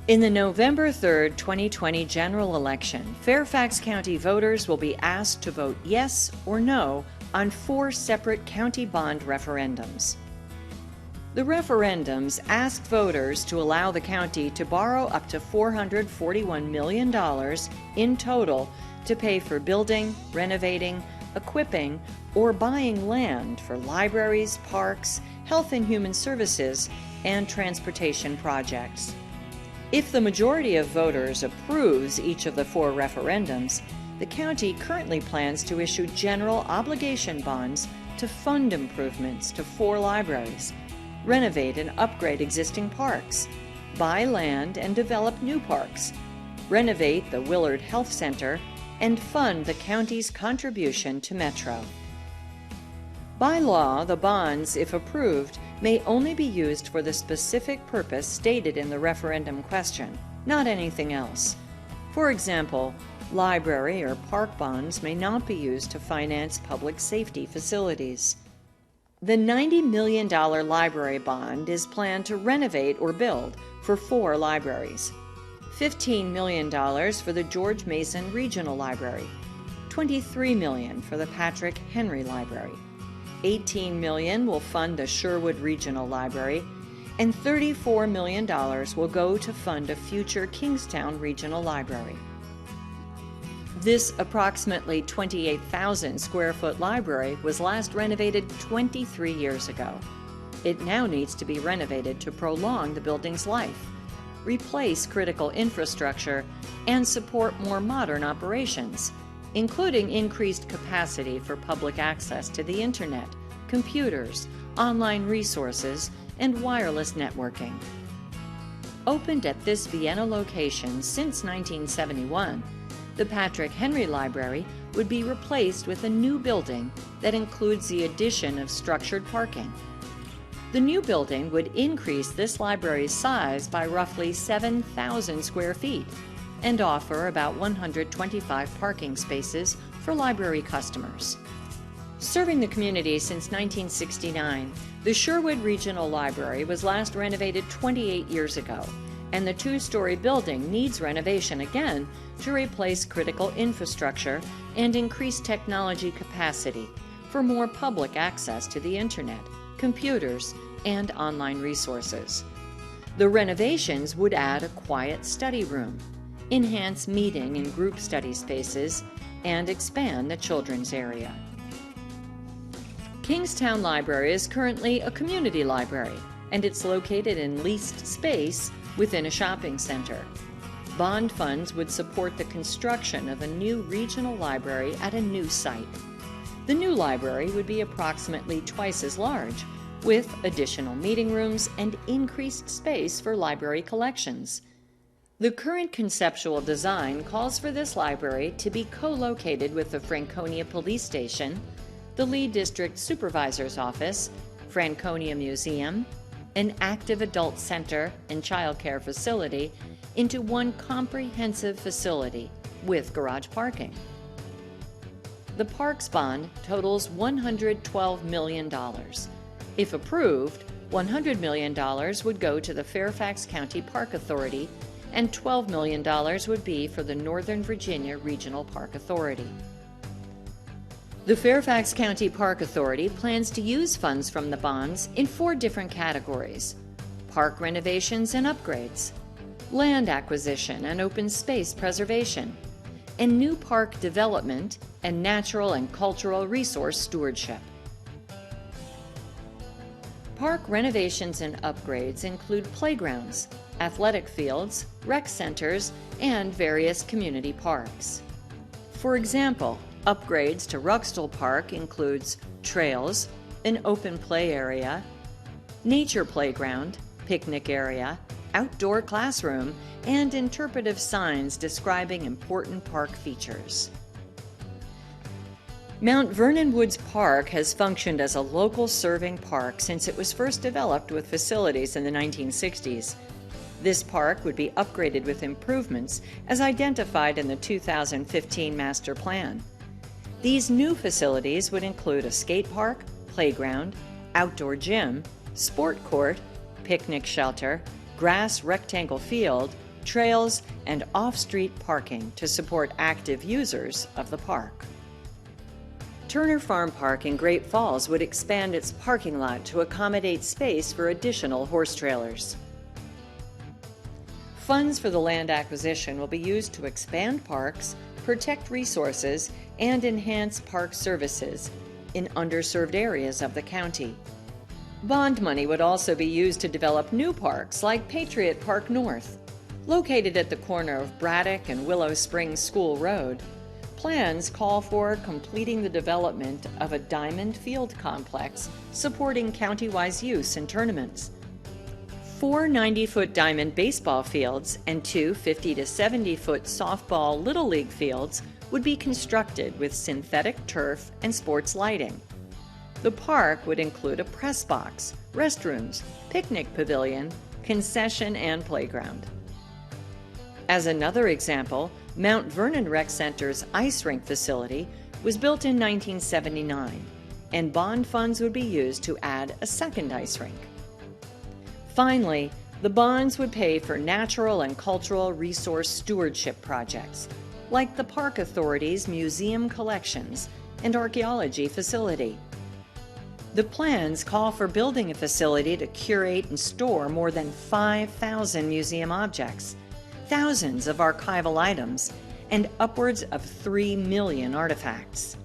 In the November 3, 2020 general election, Fairfax County voters will be asked to vote yes or no on 4 separate county bond referendums. The referendums asked voters to allow the county to borrow up to $441 million in total to pay for building, renovating, equipping, or buying land for libraries, parks, health and human services, and transportation projects. If the majority of voters approves each of the 4 referendums, the county currently plans to issue general obligation bonds to fund improvements to 4 libraries, renovate and upgrade existing parks, buy land and develop new parks, renovate the Willard Health Center, and fund the county's contribution to Metro. By law, the bonds, if approved, may only be used for the specific purpose stated in the referendum question, not anything else. For example, library or park bonds may not be used to finance public safety facilities. The $90 million library bond is planned to renovate or build for 4 libraries. $15 million for the George Mason Regional Library, $23 million for the Patrick Henry Library, $18 million will fund the Sherwood Regional Library, and $34 million will go to fund a future Kingstowne Regional Library. This approximately 28,000 square foot library was last renovated 23 years ago. It now needs to be renovated to prolong the building's life, replace critical infrastructure, and support more modern operations, including increased capacity for public access to the internet, computers, online resources, and wireless networking. Opened at this Vienna location since 1971, the Patrick Henry Library would be replaced with a new building that includes the addition of structured parking. The new building would increase this library's size by roughly 7,000 square feet and offer about 125 parking spaces for library customers. Serving the community since 1969, the Sherwood Regional Library was last renovated 28 years ago, and the 2-story building needs renovation again to replace critical infrastructure and increase technology capacity for more public access to the internet, computers, and online resources. The renovations would add a quiet study room, enhance meeting and group study spaces, and expand the children's area. Kingstowne Library is currently a community library, and it's located in leased space within a shopping center. Bond funds would support the construction of a new regional library at a new site. The new library would be approximately twice as large, with additional meeting rooms and increased space for library collections. The current conceptual design calls for this library to be co-located with the Franconia Police Station, the Lee District Supervisor's Office, Franconia Museum, an active adult center and childcare facility into one comprehensive facility with garage parking. The Parks Bond totals $112 million. If approved, $100 million would go to the Fairfax County Park Authority, and $12 million would be for the Northern Virginia Regional Park Authority. The Fairfax County Park Authority plans to use funds from the bonds in 4 different categories: park renovations and upgrades, land acquisition and open space preservation, and new park development and natural and cultural resource stewardship. Park renovations and upgrades include playgrounds, athletic fields, rec centers, and various community parks. For example, upgrades to Ruxtell Park includes trails, an open play area, nature playground, picnic area, outdoor classroom, and interpretive signs describing important park features. Mount Vernon Woods Park has functioned as a local serving park since it was first developed with facilities in the 1960s. This park would be upgraded with improvements as identified in the 2015 Master Plan. These new facilities would include a skate park, playground, outdoor gym, sport court, picnic shelter, grass rectangle field, trails, and off-street parking to support active users of the park. Turner Farm Park in Great Falls would expand its parking lot to accommodate space for additional horse trailers. Funds for the land acquisition will be used to expand parks, protect resources, and enhance park services in underserved areas of the county. Bond money would also be used to develop new parks like Patriot Park North. Located at the corner of Braddock and Willow Springs School Road, plans call for completing the development of a diamond field complex supporting county-wide use in tournaments. 4 90-foot diamond baseball fields and 2 50 to 70-foot softball Little League fields would be constructed with synthetic turf and sports lighting. The park would include a press box, restrooms, picnic pavilion, concession, and playground. As another example, Mount Vernon Rec Center's ice rink facility was built in 1979, and bond funds would be used to add a second ice rink. Finally, the bonds would pay for natural and cultural resource stewardship projects, like the Park Authority's museum collections and archaeology facility. The plans call for building a facility to curate and store more than 5,000 museum objects, thousands of archival items, and upwards of 3 million artifacts.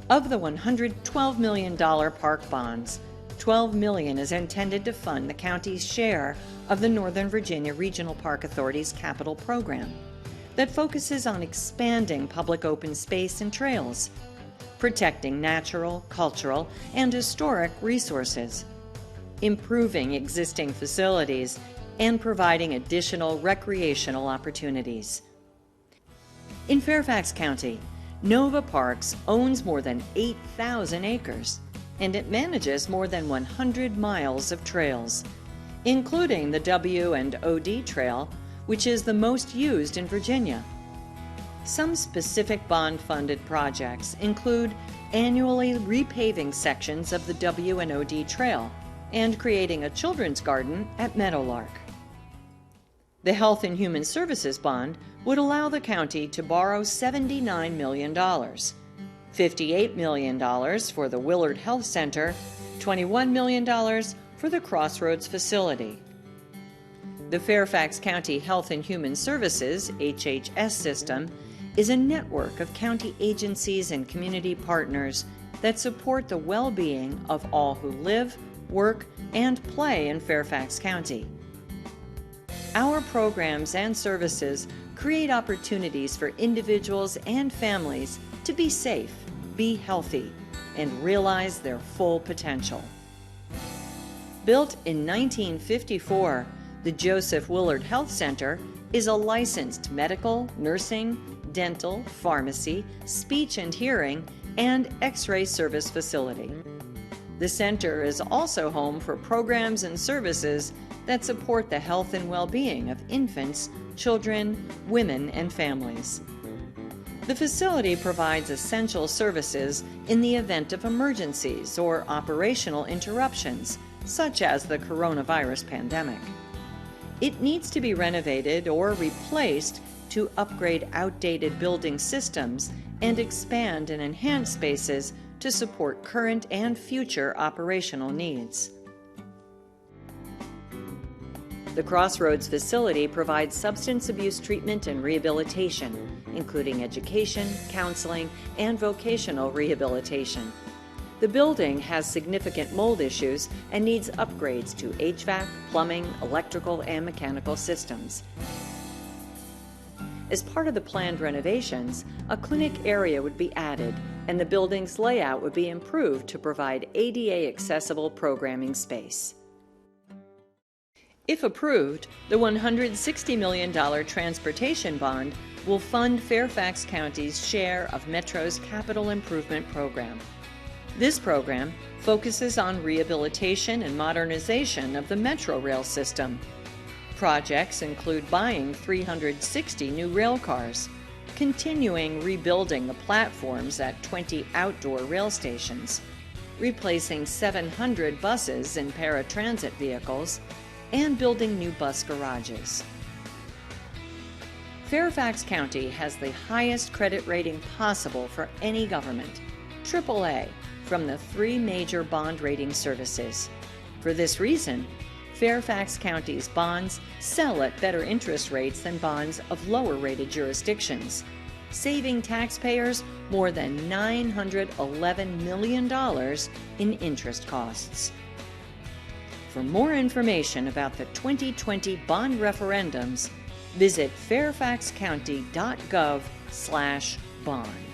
Of the $112 million park bonds, $12 million is intended to fund the county's share of the Northern Virginia Regional Park Authority's capital program that focuses on expanding public open space and trails, protecting natural, cultural, and historic resources, improving existing facilities, and providing additional recreational opportunities. In Fairfax County, Nova Parks owns more than 8,000 acres, and it manages more than 100 miles of trails, including the W&OD Trail, which is the most used in Virginia. Some specific bond-funded projects include annually repaving sections of the W&OD Trail and creating a children's garden at Meadowlark. The Health and Human Services Bond would allow the county to borrow $79 million, $58 million for the Willard Health Center, $21 million for the Crossroads facility. The Fairfax County Health and Human Services, HHS system, is a network of county agencies and community partners that support the well-being of all who live, work, and play in Fairfax County. Our programs and services create opportunities for individuals and families to be safe, be healthy, and realize their full potential. Built in 1954, the Joseph Willard Health Center is a licensed medical, nursing, dental, pharmacy, speech and hearing, and X-ray service facility. The center is also home for programs and services that support the health and well-being of infants, children, women, and families. The facility provides essential services in the event of emergencies or operational interruptions, such as the coronavirus pandemic. It needs to be renovated or replaced to upgrade outdated building systems and expand and enhance spaces to support current and future operational needs. The Crossroads facility provides substance abuse treatment and rehabilitation, including education, counseling, and vocational rehabilitation. The building has significant mold issues and needs upgrades to HVAC, plumbing, electrical, and mechanical systems. As part of the planned renovations, a clinic area would be added, and the building's layout would be improved to provide ADA-accessible programming space. If approved, the $160 million transportation bond will fund Fairfax County's share of Metro's capital improvement program. This program focuses on rehabilitation and modernization of the Metro rail system. Projects include buying 360 new rail cars, continuing rebuilding the platforms at 20 outdoor rail stations, replacing 700 buses and paratransit vehicles, and building new bus garages. Fairfax County has the highest credit rating possible for any government, AAA, from the 3 major bond rating services. For this reason, Fairfax County's bonds sell at better interest rates than bonds of lower-rated jurisdictions, saving taxpayers more than $911 million in interest costs. For more information about the 2020 bond referendums, visit fairfaxcounty.gov/bond.